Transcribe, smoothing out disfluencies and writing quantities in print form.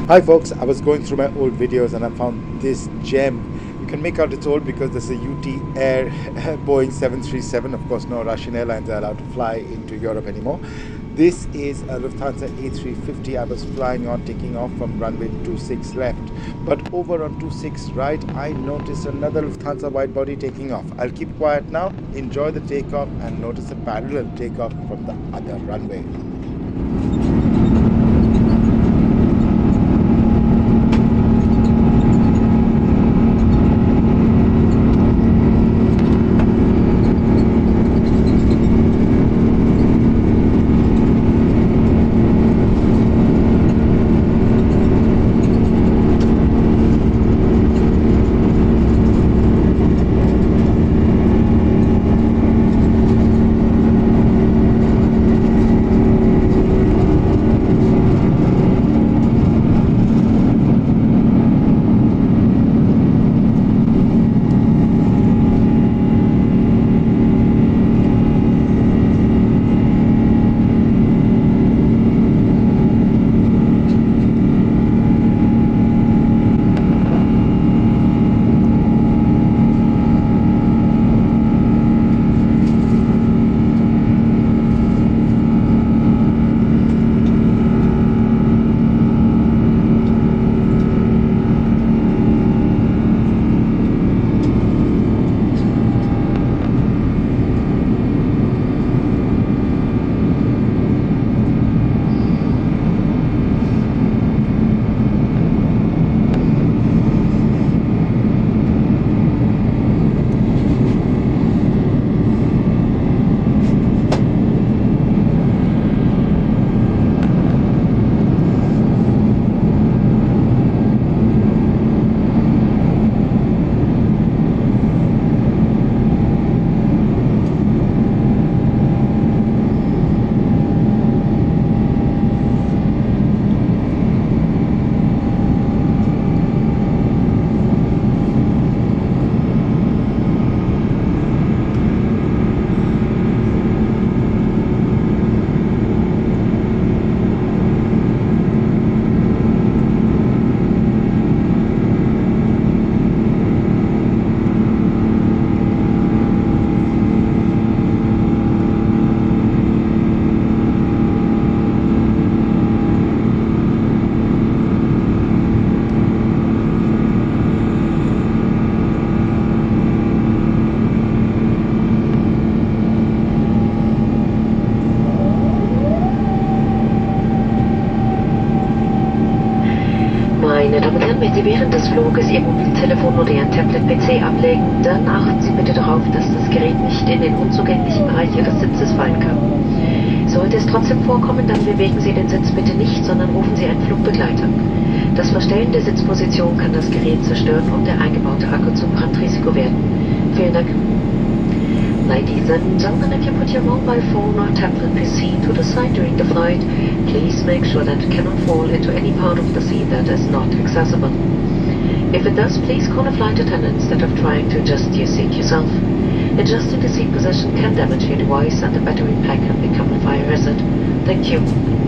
Hi folks, I was going through my old videos and I found this gem. You can make out it's old because there's a UT Air Boeing 737. Of course, no Russian airlines are allowed to fly into Europe anymore. This is a Lufthansa A350. I was flying on, taking off from runway 26 left. But over on 26 right, I noticed another Lufthansa widebody taking off. I'll keep quiet now, enjoy the takeoff and notice a parallel takeoff from the other runway. Meine Damen und Herren, wenn Sie während des Fluges Ihr Mobiltelefon oder Ihren Tablet-PC ablegen, dann achten Sie bitte darauf, dass das Gerät nicht in den unzugänglichen Bereich Ihres Sitzes fallen kann. Sollte es trotzdem vorkommen, dann bewegen Sie den Sitz bitte nicht, sondern rufen Sie einen Flugbegleiter. Das Verstellen der Sitzposition kann das Gerät zerstören und der eingebaute Akku zum Brandrisiko werden. Vielen Dank. Ladies and gentlemen, if you put your mobile phone or tablet PC to the side during the flight, please make sure that it cannot fall into any part of the seat that is not accessible. If it does, please call a flight attendant instead of trying to adjust your seat yourself. Adjusting the seat position can damage your device and the battery pack can become a fire hazard. Thank you.